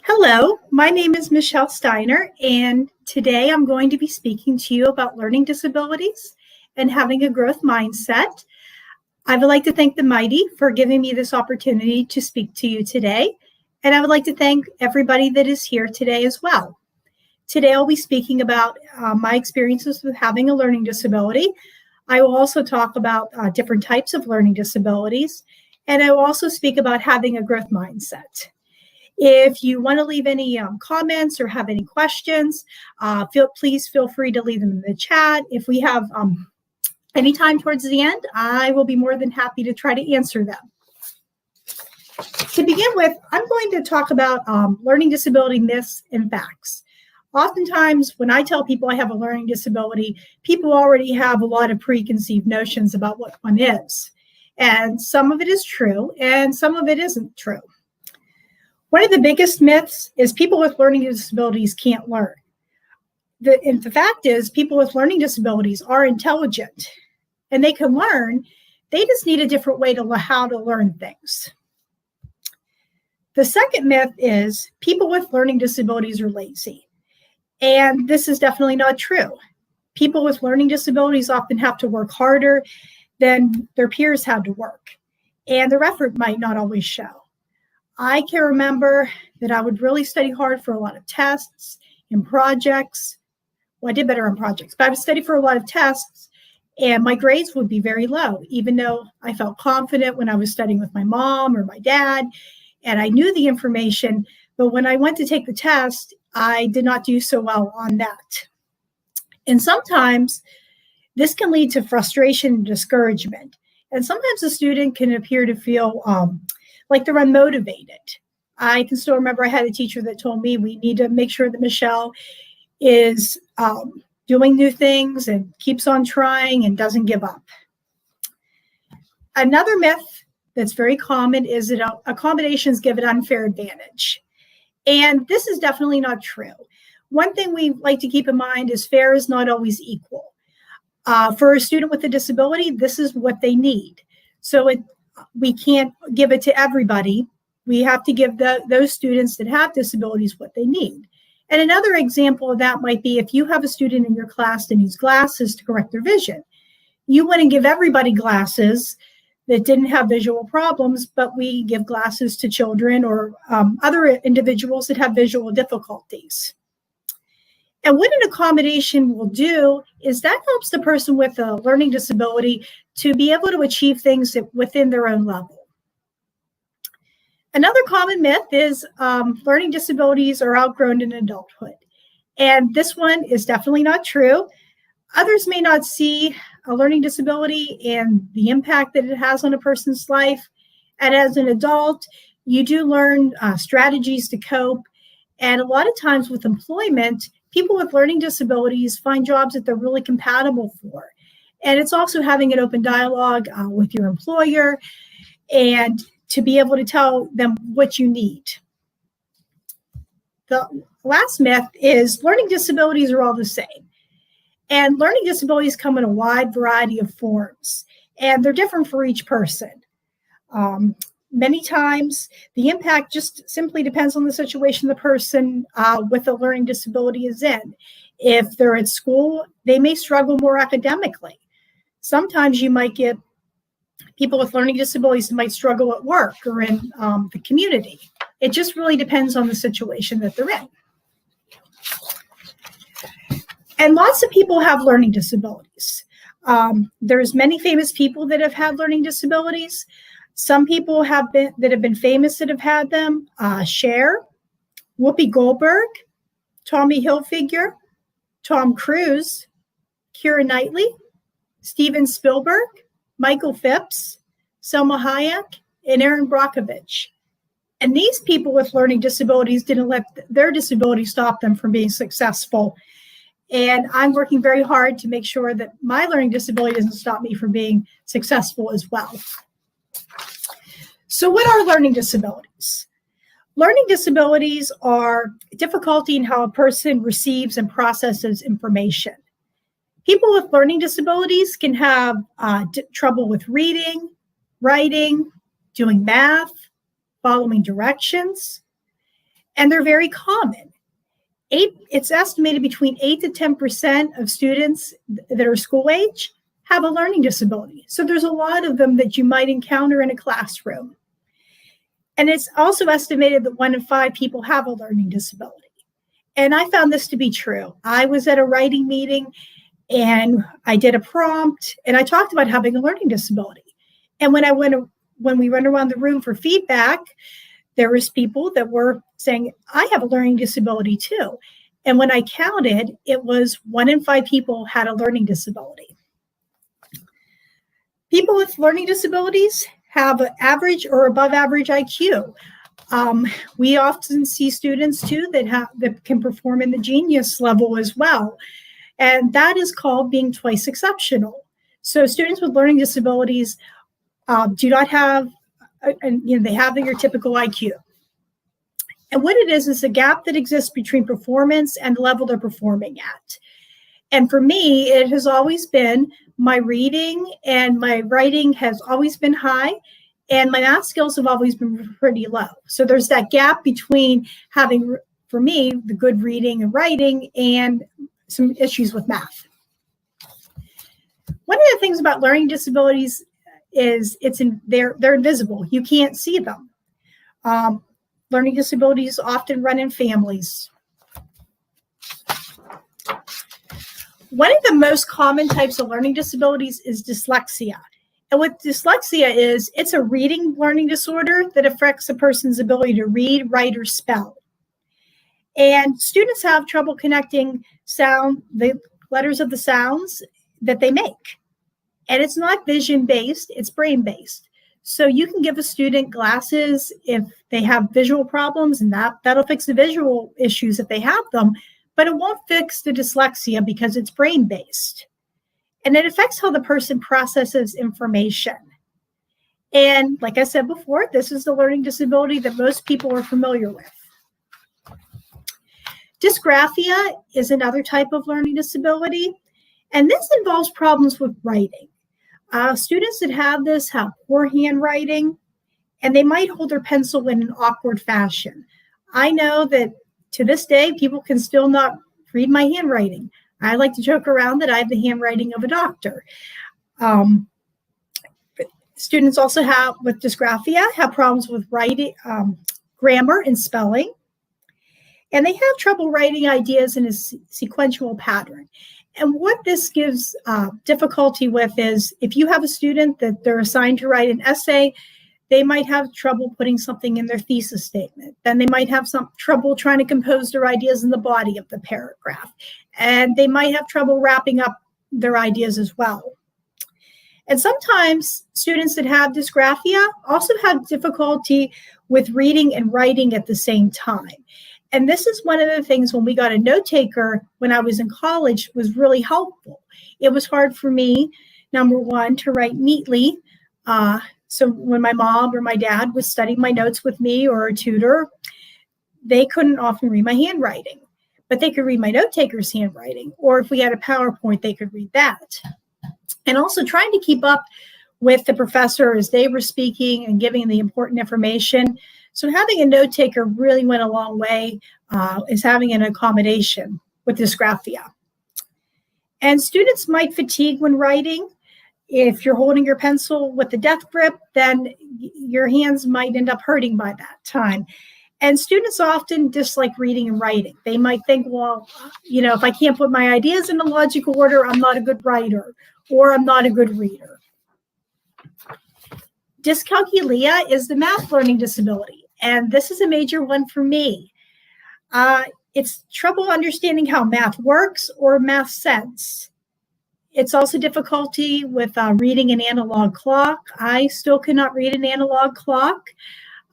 Hello, my name is Michelle Steiner, and today I'm going to be speaking to you about learning disabilities and having a growth mindset. I would like to thank the Mighty for giving me this opportunity to speak to you today, and I would like to thank everybody that is here today as well. Today I'll be speaking about my experiences with having a learning disability. I will also talk about different types of learning disabilities, and I will also speak about having a growth mindset. If you want to leave any comments or have any questions, please feel free to leave them in the chat. If we have any time towards the end, I will be more than happy to try to answer them. To begin with, I'm going to talk about learning disability myths and facts. Oftentimes, when I tell people I have a learning disability, people already have a lot of preconceived notions about what one is. And some of it is true, and some of it isn't true. One of the biggest myths is people with learning disabilities can't learn. The fact is, people with learning disabilities are intelligent and they can learn. They just need a different way to how to learn things. The second myth is people with learning disabilities are lazy. And this is definitely not true. People with learning disabilities often have to work harder than their peers had to work, and their effort might not always show. I can remember that I would really study hard for a lot of tests and projects. Well, I did better on projects, but I would study for a lot of tests, and my grades would be very low, even though I felt confident when I was studying with my mom or my dad, and I knew the information. But when I went to take the test, I did not do so well on that. And sometimes this can lead to frustration and discouragement. And sometimes a student can appear to feel like they're unmotivated. I can still remember I had a teacher that told me we need to make sure that Michelle is doing new things and keeps on trying and doesn't give up. Another myth that's very common is that accommodations give an unfair advantage. And this is definitely not true. One thing we like to keep in mind is fair is not always equal. For a student with a disability, this is what they need. So we can't give it to everybody. We have to give those students that have disabilities what they need. And another example of that might be if you have a student in your class that needs glasses to correct their vision. You wouldn't give everybody glasses that didn't have visual problems, but we give glasses to children or other individuals that have visual difficulties. And what an accommodation will do is that helps the person with a learning disability to be able to achieve things within their own level. Another common myth is learning disabilities are outgrown in adulthood. And this one is definitely not true. Others may not see a learning disability and the impact that it has on a person's life. And as an adult, you do learn strategies to cope. And a lot of times with employment, people with learning disabilities find jobs that they're really compatible for. And it's also having an open dialogue with your employer and to be able to tell them what you need. The last myth is learning disabilities are all the same. And learning disabilities come in a wide variety of forms, and they're different for each person. Many times, the impact just simply depends on the situation the person with a learning disability is in. If they're at school, they may struggle more academically. Sometimes you might get people with learning disabilities that might struggle at work or in the community. It just really depends on the situation that they're in. And lots of people have learning disabilities. There's many famous people that have had learning disabilities. Some people that have been famous that have had them. Cher, Whoopi Goldberg, Tommy Hilfiger, Tom Cruise, Keira Knightley, Steven Spielberg, Michael Phipps, Selma Hayek, and Erin Brockovich. And these people with learning disabilities didn't let their disability stop them from being successful. And I'm working very hard to make sure that my learning disability doesn't stop me from being successful as well. So what are learning disabilities? Learning disabilities are difficulty in how a person receives and processes information. People with learning disabilities can have trouble with reading, writing, doing math, following directions. and they're very common. It's estimated between 8 to 10% of students that are school age have a learning disability. So there's a lot of them that you might encounter in a classroom. And it's also estimated that 1 in 5 people have a learning disability. And I found this to be true. I was at a writing meeting and I did a prompt and I talked about having a learning disability. And when we went around the room for feedback, there was people that were saying, I have a learning disability too. And when I counted, it was 1 in 5 people had a learning disability. People with learning disabilities have an average or above average IQ. We often see students too that can perform in the genius level as well. And that is called being twice exceptional. So students with learning disabilities do not have, they have your typical IQ. And what it is a gap that exists between performance and the level they're performing at. And for me, it has always been my reading and my writing has always been high, and my math skills have always been pretty low. So there's that gap between having, for me, the good reading and writing and some issues with math. One of the things about learning disabilities is they're invisible. You can't see them. Learning disabilities often run in families. One of the most common types of learning disabilities is dyslexia. And what dyslexia is, it's a reading learning disorder that affects a person's ability to read, write, or spell. And students have trouble connecting the letters of the sounds that they make. And it's not vision-based, it's brain-based. So you can give a student glasses if they have visual problems, and that'll fix the visual issues if they have them, but it won't fix the dyslexia because it's brain-based. And it affects how the person processes information. And like I said before, this is the learning disability that most people are familiar with. Dyspraxia is another type of learning disability, and this involves problems with writing. Students that have this have poor handwriting, and they might hold their pencil in an awkward fashion. I know that to this day, people can still not read my handwriting. I like to joke around that I have the handwriting of a doctor. Students also with dysgraphia have problems with writing, grammar and spelling, and they have trouble writing ideas in a sequential pattern. And what this gives difficulty with is if you have a student that they're assigned to write an essay, they might have trouble putting something in their thesis statement. Then they might have some trouble trying to compose their ideas in the body of the paragraph. And they might have trouble wrapping up their ideas as well. And sometimes students that have dysgraphia also have difficulty with reading and writing at the same time. And this is one of the things when we got a note taker when I was in college was really helpful. It was hard for me, number one, to write neatly. So when my mom or my dad was studying my notes with me or a tutor, they couldn't often read my handwriting, but they could read my note taker's handwriting. Or if we had a PowerPoint, they could read that. And also trying to keep up with the professor as they were speaking and giving the important information. So having a note taker really went a long way, is having an accommodation with dysgraphia. And students might fatigue when writing. If you're holding your pencil with a death grip, then your hands might end up hurting by that time. And students often dislike reading and writing. They might think, well, if I can't put my ideas in a logical order, I'm not a good writer, or I'm not a good reader. Dyscalculia is the math learning disability. And this is a major one for me. It's trouble understanding how math works or math sense. It's also difficulty with reading an analog clock. I still cannot read an analog clock.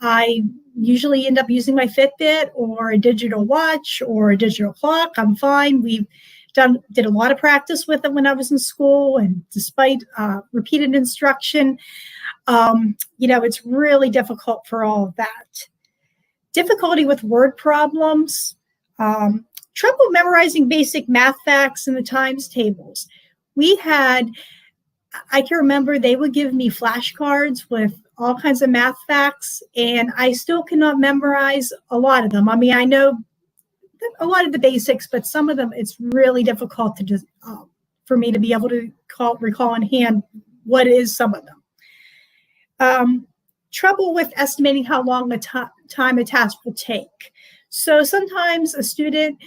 I usually end up using my Fitbit or a digital watch or a digital clock. I'm fine. We did a lot of practice with it when I was in school, and despite repeated instruction, it's really difficult for all of that. Difficulty with word problems, trouble memorizing basic math facts and the times tables. I can remember they would give me flashcards with all kinds of math facts, and I still cannot memorize a lot of them. I mean, I know a lot of the basics, but some of them it's really difficult to just for me to be able to recall in hand what is some of them. Trouble with estimating how long a time a task will take. So sometimes a student,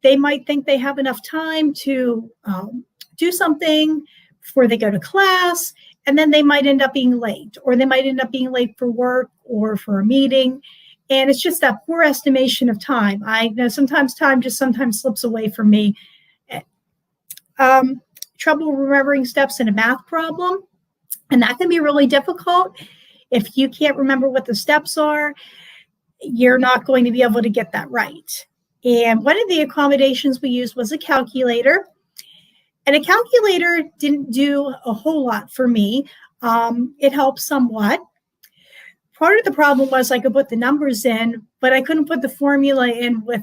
they might think they have enough time to do something before they go to class, and then they might end up being late, or they might end up being late for work or for a meeting. And it's just that poor estimation of time. I know sometimes time just sometimes slips away from me. Trouble remembering steps in a math problem, and that can be really difficult. If you can't remember what the steps are, you're not going to be able to get that right. And one of the accommodations we used was a calculator. And a calculator didn't do a whole lot for me. It helped somewhat. Part of the problem was I could put the numbers in, but I couldn't put the formula in with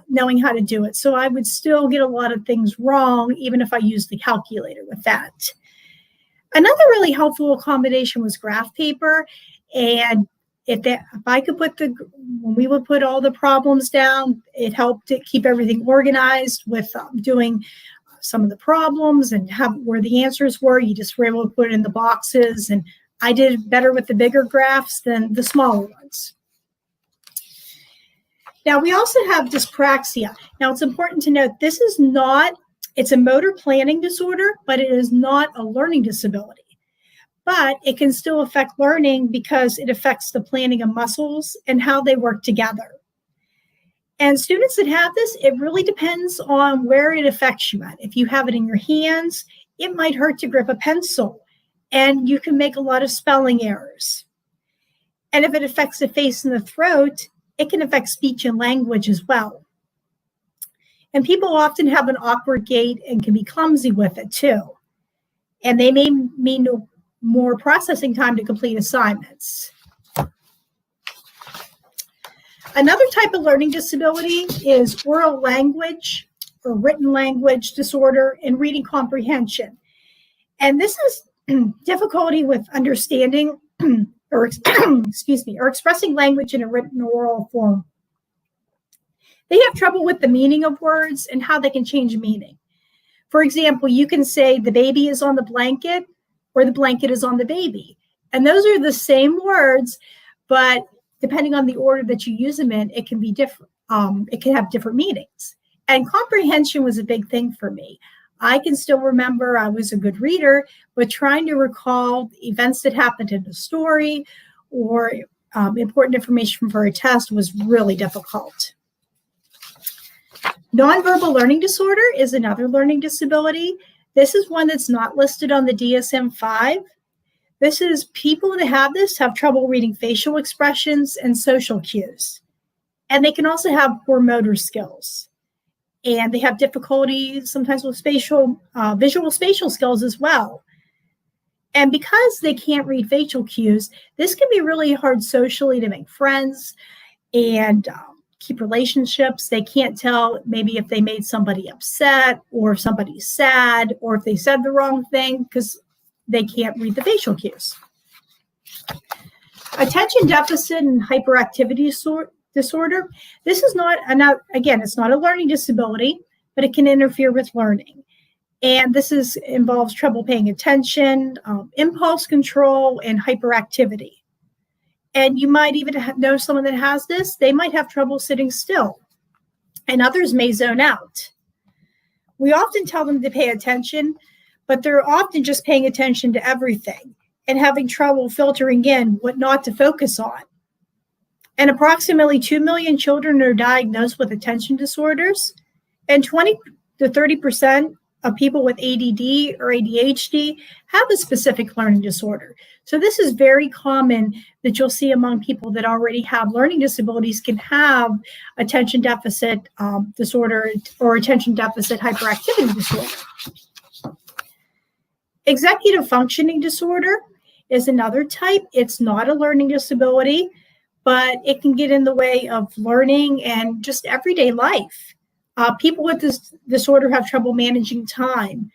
knowing how to do it. So I would still get a lot of things wrong, even if I used the calculator with that. Another really helpful accommodation was graph paper. And if I could when we would put all the problems down, it helped to keep everything organized with doing some of the problems and where the answers were. You just were able to put it in the boxes, and I did better with the bigger graphs than the smaller ones. Now, we also have dyspraxia. Now, it's important to note it's a motor planning disorder, but it is not a learning disability. But it can still affect learning because it affects the planning of muscles and how they work together. And students that have this, it really depends on where it affects you at. If you have it in your hands, it might hurt to grip a pencil, and you can make a lot of spelling errors. And if it affects the face and the throat, it can affect speech and language as well. And people often have an awkward gait and can be clumsy with it too. And they may need more processing time to complete assignments. Another type of learning disability is oral language or written language disorder and reading comprehension. And this is difficulty with understanding or expressing language in a written or oral form. They have trouble with the meaning of words and how they can change meaning. For example, you can say the baby is on the blanket or the blanket is on the baby. And those are the same words, but depending on the order that you use them in, it can be different. It can have different meanings. And comprehension was a big thing for me. I can still remember I was a good reader, but trying to recall events that happened in a story or important information for a test was really difficult. Nonverbal learning disorder is another learning disability. This is one that's not listed on the DSM-5. This is people that have this have trouble reading facial expressions and social cues. And they can also have poor motor skills. And they have difficulty sometimes with visual spatial skills as well. And because they can't read facial cues, this can be really hard socially to make friends and keep relationships. They can't tell maybe if they made somebody upset or if somebody's sad or if they said the wrong thing because they can't read the facial cues. Attention deficit and hyperactivity disorder. This is it's not a learning disability, but it can interfere with learning. And this involves trouble paying attention, impulse control, and hyperactivity. And you might even know someone that has this. They might have trouble sitting still, and others may zone out. We often tell them to pay attention, but they're often just paying attention to everything and having trouble filtering in what not to focus on. And approximately 2 million children are diagnosed with attention disorders, and 20 to 30% of people with ADD or ADHD have a specific learning disorder. So this is very common that you'll see among people that already have learning disabilities can have attention deficit disorder or attention deficit hyperactivity disorder. Executive functioning disorder is another type. It's not a learning disability, but it can get in the way of learning and just everyday life. People with this disorder have trouble managing time,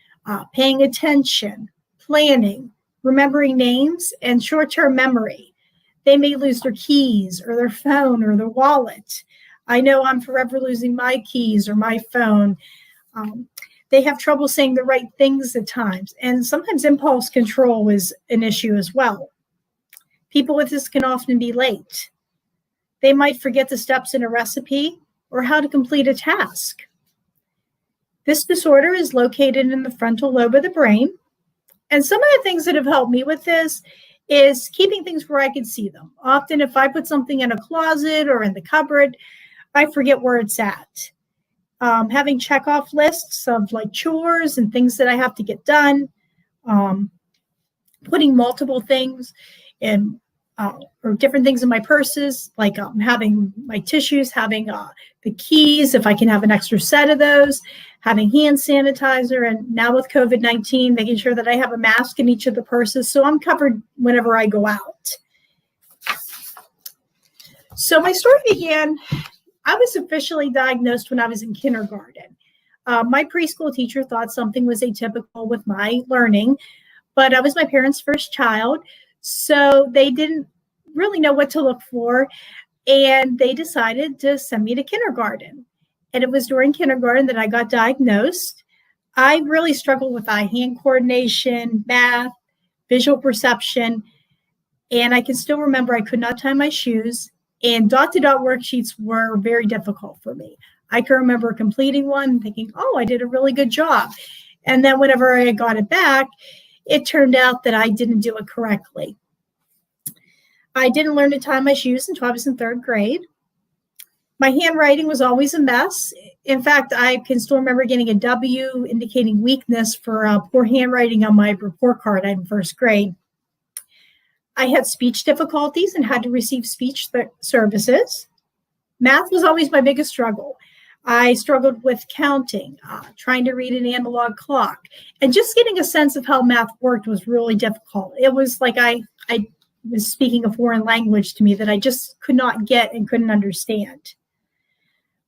paying attention, planning, remembering names, and short-term memory. They may lose their keys or their phone or their wallet. I know I'm forever losing my keys or my phone. They have trouble saying the right things at times, and sometimes impulse control is an issue as well. People with this can often be late. They might forget the steps in a recipe or how to complete a task. This disorder is located in the frontal lobe of the brain. And some of the things that have helped me with this is keeping things where I can see them. Often if I put something in a closet or in the cupboard, I forget where it's at. Having checkoff lists of like chores and things that I have to get done, putting multiple things in or different things in my purses, like having my tissues, having the keys, if I can have an extra set of those, having hand sanitizer, and now with COVID-19, making sure that I have a mask in each of the purses so I'm covered whenever I go out. So my story began, I was officially diagnosed when I was in kindergarten. My preschool teacher thought something was atypical with my learning, but I was my parents' first child, so they didn't really know what to look for, and they decided to send me to kindergarten. And it was during kindergarten that I got diagnosed. I really struggled with eye-hand coordination, math, visual perception, and I can still remember I could not tie my shoes, and dot-to-dot worksheets were very difficult for me. I can remember completing one and thinking, oh, I did a really good job. And then whenever I got it back, it turned out that I didn't do it correctly. I didn't learn to tie my shoes until I was in third grade. My handwriting was always a mess. In fact, I can still remember getting a W indicating weakness for poor handwriting on my report card in first grade. I had speech difficulties and had to receive speech services. Math was always my biggest struggle. I struggled with counting, trying to read an analog clock, and just getting a sense of how math worked was really difficult. It was like I was speaking a foreign language to me that I just could not get and couldn't understand.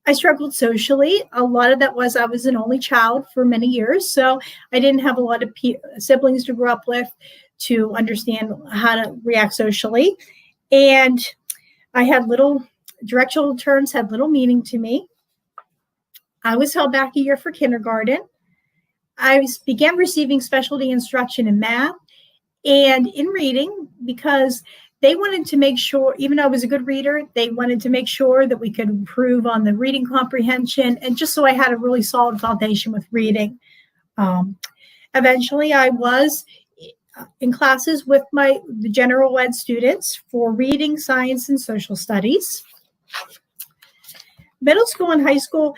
I struggled socially. A lot of that was I was an only child for many years, so I didn't have a lot of siblings to grow up with to understand how to react socially. And I had directional terms had little meaning to me. I was held back a year for kindergarten. I began receiving specialty instruction in math and in reading because they wanted to make sure, even though I was a good reader, they wanted to make sure that we could improve on the reading comprehension, and just so I had a really solid foundation with reading. Eventually, I was in classes with the general ed students for reading, science, and social studies. Middle school and high school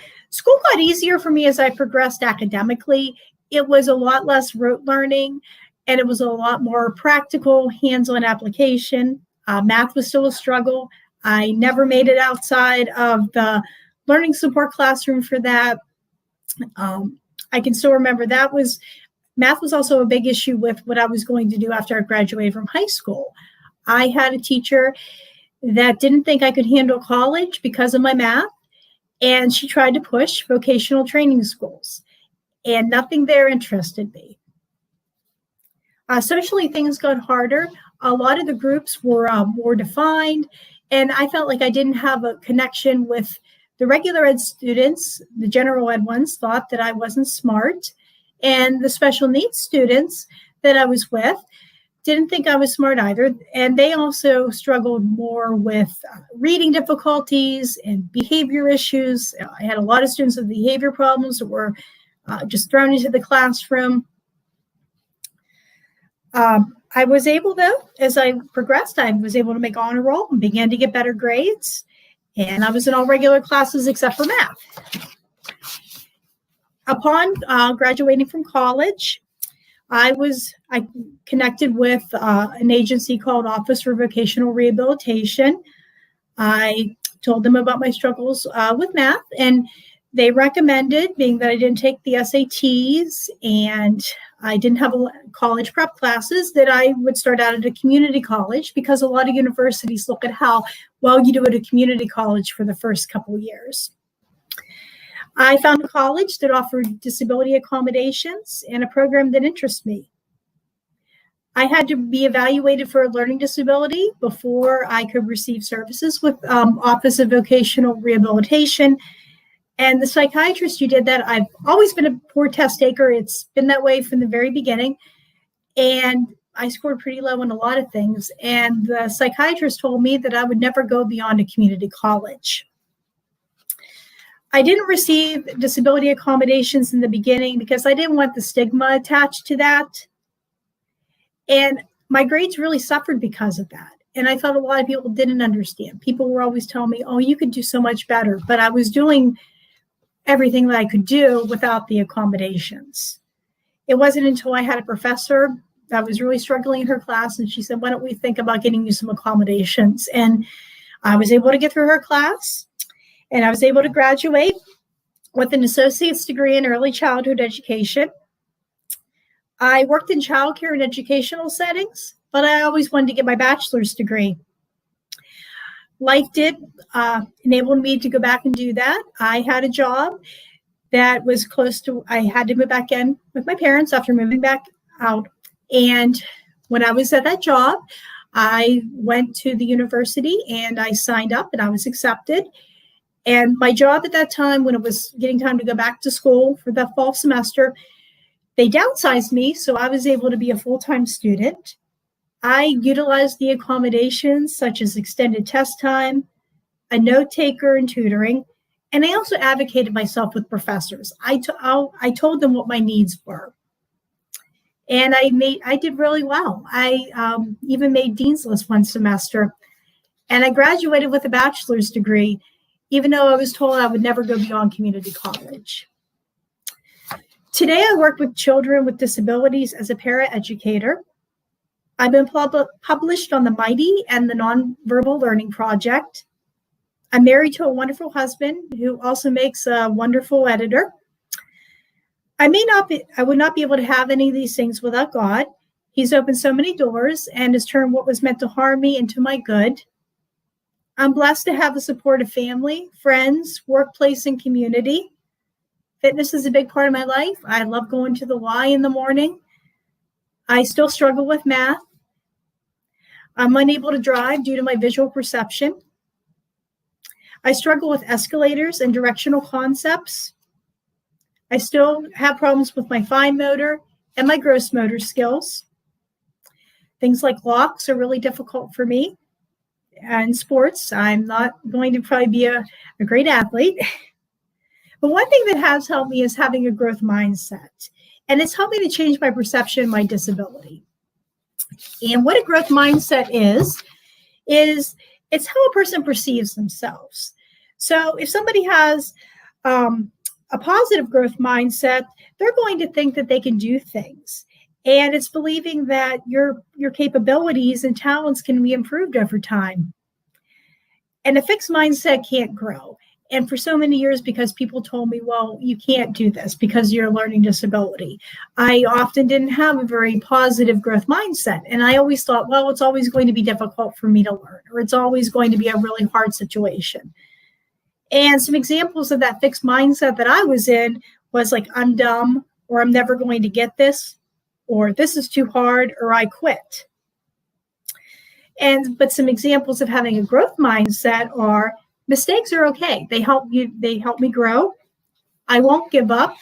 got easier for me as I progressed academically. It was a lot less rote learning, and it was a lot more practical, hands-on application. Math was still a struggle. I never made it outside of the learning support classroom for that. I can still remember math was also a big issue with what I was going to do after I graduated from high school. I had a teacher that didn't think I could handle college because of my math, and she tried to push vocational training schools, and nothing there interested me. Socially, things got harder. A lot of the groups were more defined, and I felt like I didn't have a connection with the regular ed students. The general ed ones thought that I wasn't smart, and the special needs students that I was with didn't think I was smart either, and they also struggled more with reading difficulties and behavior issues. I had a lot of students with behavior problems that were just thrown into the classroom. I was able, though, as I progressed, I was able to make honor roll and began to get better grades, and I was in all regular classes except for math. Upon graduating from college, I connected with an agency called Office for Vocational Rehabilitation. I told them about my struggles with math, and they recommended, being that I didn't take the SATs and I didn't have college prep classes, that I would start out at a community college, because a lot of universities look at how well you do at a community college for the first couple of years. I found a college that offered disability accommodations and a program that interests me. I had to be evaluated for a learning disability before I could receive services with Office of Vocational Rehabilitation. And the psychiatrist who did that, I've always been a poor test taker. It's been that way from the very beginning. And I scored pretty low on a lot of things. And the psychiatrist told me that I would never go beyond a community college. I didn't receive disability accommodations in the beginning because I didn't want the stigma attached to that. And my grades really suffered because of that. And I thought a lot of people didn't understand. People were always telling me, oh, you could do so much better. But I was doing everything that I could do without the accommodations. It wasn't until I had a professor that was really struggling in her class, and she said, why don't we think about getting you some accommodations? And I was able to get through her class, and I was able to graduate with an associate's degree in early childhood education. I worked in childcare and educational settings, but I always wanted to get my bachelor's degree. Life did enable me to go back and do that. I had a job that was close to, I had to move back in with my parents after moving back out. And when I was at that job, I went to the university and I signed up and I was accepted. And my job at that time, when it was getting time to go back to school for the fall semester, they downsized me, so I was able to be a full-time student. I utilized the accommodations such as extended test time, a note taker and tutoring, and I also advocated myself with professors. I told them what my needs were. And I did really well. I even made Dean's List one semester. And I graduated with a bachelor's degree, even though I was told I would never go beyond community college. Today, I work with children with disabilities as a paraeducator. I've been published on the Mighty and the Nonverbal Learning Project. I'm married to a wonderful husband who also makes a wonderful editor. I would not be able to have any of these things without God. He's opened so many doors and has turned what was meant to harm me into my good. I'm blessed to have the support of family, friends, workplace, and community. Fitness is a big part of my life. I love going to the Y in the morning. I still struggle with math. I'm unable to drive due to my visual perception. I struggle with escalators and directional concepts. I still have problems with my fine motor and my gross motor skills. Things like locks are really difficult for me. And sports, I'm not going to probably be a great athlete. But one thing that has helped me is having a growth mindset. And it's helped me to change my perception of my disability. And what a growth mindset is it's how a person perceives themselves. So if somebody has a positive growth mindset, they're going to think that they can do things. And it's believing that your capabilities and talents can be improved over time. And a fixed mindset can't grow. And for so many years, because people told me, well, you can't do this because you're a learning disability, I often didn't have a very positive growth mindset. And I always thought, well, it's always going to be difficult for me to learn, or it's always going to be a really hard situation. And some examples of that fixed mindset that I was in was like, I'm dumb, or I'm never going to get this, or this is too hard, or I quit. But some examples of having a growth mindset are mistakes are okay. They help me grow. I won't give up,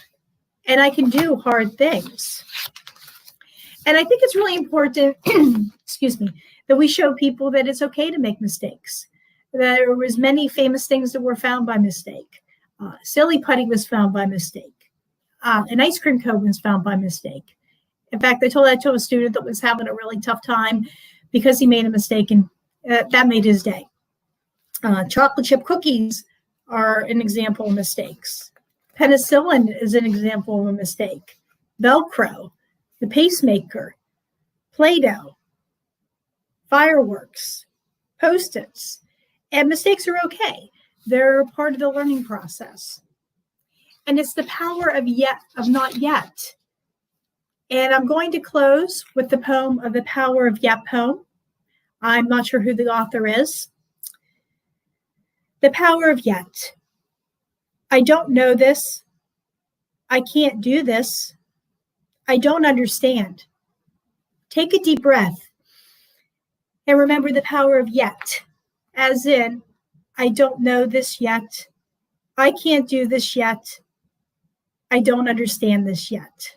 and I can do hard things. And I think it's really important, that we show people that it's okay to make mistakes. There was many famous things that were found by mistake. Silly putty was found by mistake. An ice cream cone was found by mistake. In fact, I told that to a student that was having a really tough time because he made a mistake, and that made his day. Chocolate chip cookies are an example of mistakes. Penicillin is an example of a mistake. Velcro, the pacemaker, Play-Doh, fireworks, Post-its. And mistakes are okay. They're part of the learning process. And it's the power of not yet. And I'm going to close with the poem of The Power of Yet poem. I'm not sure who the author is. The power of yet. I don't know this. I can't do this. I don't understand. take a deep breath and remember the power of yet, as in, I don't know this yet. I can't do this yet. I don't understand this yet.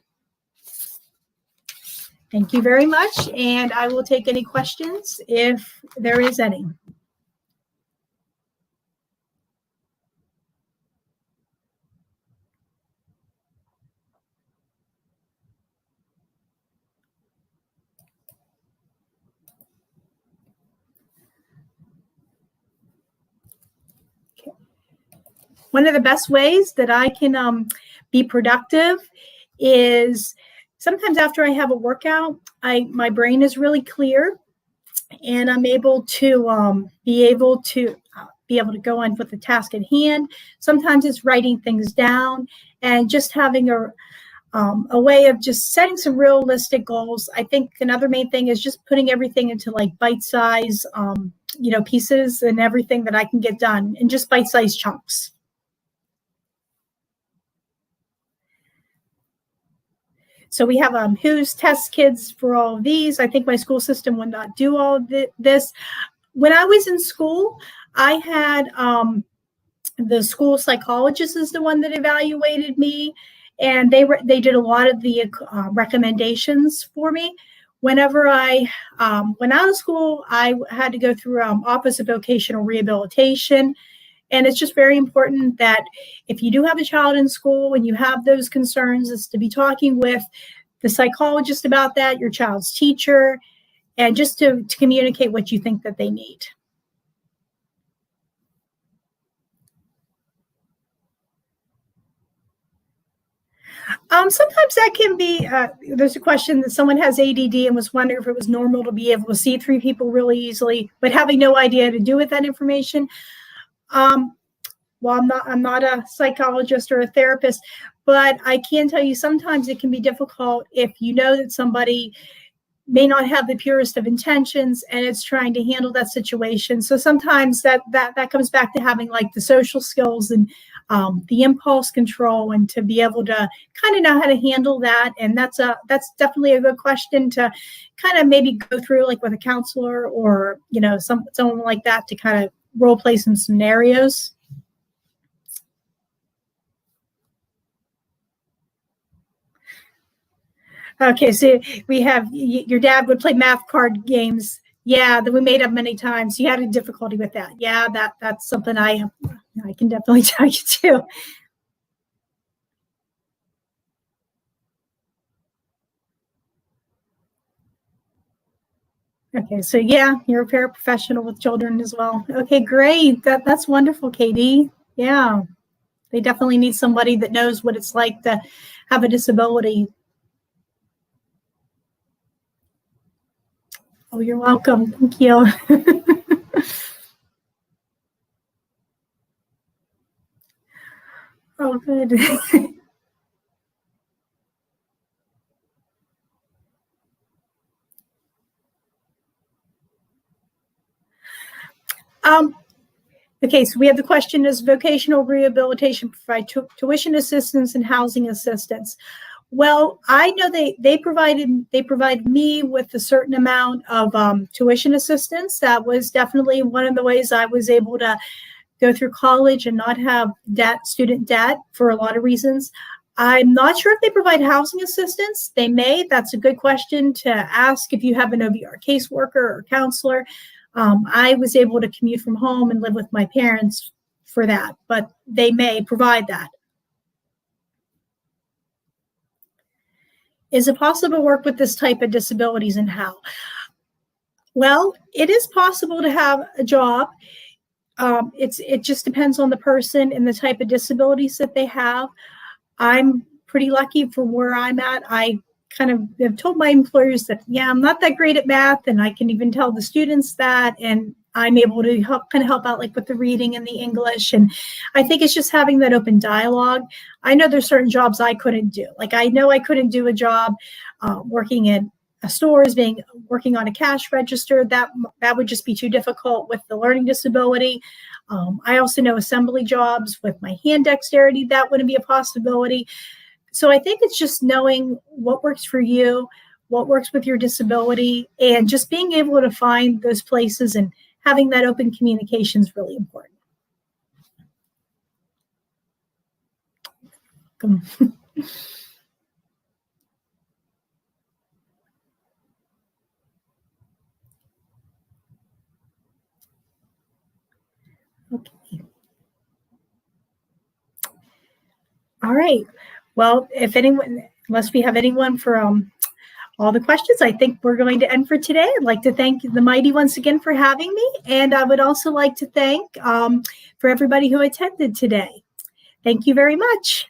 Thank you very much, and I will take any questions if there is any. Okay. One of the best ways that I can be productive is sometimes after I have a workout, my brain is really clear, and I'm able to be able to go on with the task at hand. Sometimes it's writing things down and just having a way of just setting some realistic goals. I think another main thing is just putting everything into like bite-size, pieces and everything that I can get done in just bite-sized chunks. So we have who's test kids for all of these. I think my school system would not do all of this. When I was in school, I had the school psychologist is the one that evaluated me, and they did a lot of the recommendations for me. Whenever I went out of school, I had to go through Office of Vocational Rehabilitation. And it's just very important that if you do have a child in school and you have those concerns, is to be talking with the psychologist about that, your child's teacher, and just to communicate what you think that they need. Sometimes that can be, there's a question that someone has ADD and was wondering if it was normal to be able to see three people really easily, but having no idea to do with that information. Well, I'm not a psychologist or a therapist, but I can tell you sometimes it can be difficult if you know that somebody may not have the purest of intentions and it's trying to handle that situation. So sometimes that comes back to having like the social skills and the impulse control, and to be able to kind of know how to handle that. And that's definitely a good question to kind of maybe go through like with a counselor or, someone like that to kind of role play some scenarios. Okay, so we have your dad would play math card games. Yeah, that we made up many times. You had a difficulty with that. Yeah, that's something I can definitely tell you too. Okay, so yeah, you're a paraprofessional with children as well. Okay, great. That's wonderful, Katie. Yeah, they definitely need somebody that knows what it's like to have a disability. Oh, you're welcome. Thank you. Oh, good. Okay, so we have the question: does vocational rehabilitation provide tuition assistance and housing assistance? Well, I know they provide me with a certain amount of tuition assistance. That was definitely one of the ways I was able to go through college and not have student debt for a lot of reasons. I'm not sure if they provide housing assistance. They may. That's a good question to ask if you have an OBR caseworker or counselor. I was able to commute from home and live with my parents for that, but they may provide that. Is it possible to work with this type of disabilities, and how? Well, it is possible to have a job. It just depends on the person and the type of disabilities that they have. I'm pretty lucky for where I'm at. I kind of have told my employers that, yeah, I'm not that great at math, and I can even tell the students that, and I'm able to help out like with the reading and the English. And I think it's just having that open dialogue. I know there's certain jobs I couldn't do. Like I know I couldn't do a job working in stores, working on a cash register. That would just be too difficult with the learning disability. I also know assembly jobs with my hand dexterity, that wouldn't be a possibility. So I think it's just knowing what works for you, what works with your disability, and just being able to find those places and having that open communication is really important. Okay. All right. Well, if anyone, unless we have anyone for all the questions, I think we're going to end for today. I'd like to thank the Mighty once again for having me. And I would also like to thank for everybody who attended today. Thank you very much.